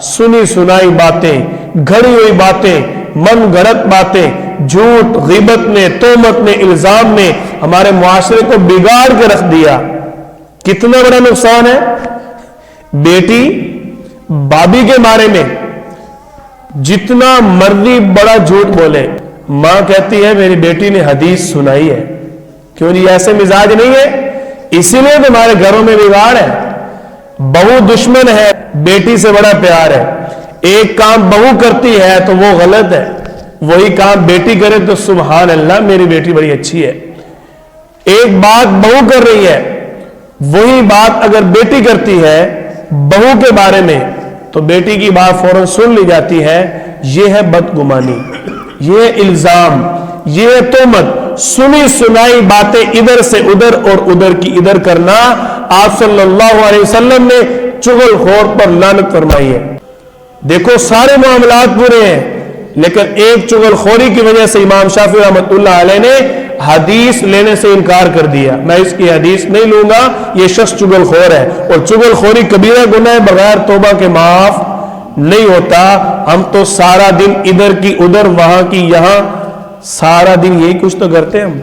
سنی سنائی باتیں، گھڑی ہوئی باتیں، من گھڑت باتیں، جھوٹ، غیبت نے، تہمت نے، الزام نے ہمارے معاشرے کو بگاڑ کے رکھ دیا۔ کتنا بڑا نقصان ہے۔ بیٹی بابی کے بارے میں جتنا مرضی بڑا جھوٹ بولے، ماں کہتی ہے میری بیٹی نے حدیث سنائی ہے۔ کیوں جی ایسے مزاج نہیں ہے؟ اسی لیے تمہارے گھروں میں بگاڑ ہے۔ بہو دشمن ہے، بیٹی سے بڑا پیار ہے۔ ایک کام بہو کرتی ہے تو وہ غلط ہے، وہی کام بیٹی کرے تو سبحان اللہ میری بیٹی بڑی اچھی ہے۔ ایک بات بہو کر رہی ہے، وہی بات اگر بیٹی کرتی ہے بہو کے بارے میں تو بیٹی کی بات فوراً سن لی جاتی ہے۔ یہ ہے بدگمانی، یہ ہے الزام، یہ ہے تہمت، سنی سنائی باتیں ادھر سے ادھر اور ادھر کی ادھر کرنا۔ آپ صلی اللہ علیہ وسلم نے چغل خور پر لعنت فرمائی ہے۔ دیکھو سارے معاملات برے ہیں، لیکن ایک چغل خوری کی وجہ سے امام شافعی رحمۃ اللہ علیہ نے حدیث لینے سے انکار کر دیا۔ میں اس کی حدیث نہیں لوں گا، یہ شخص چغل خور ہے، اور چغل خوری کبیرہ گناہ بغیر توبہ کے معاف نہیں ہوتا۔ ہم تو سارا دن ادھر کی ادھر، وہاں کی یہاں، سارا دن یہی کچھ تو کرتے ہیں ہم۔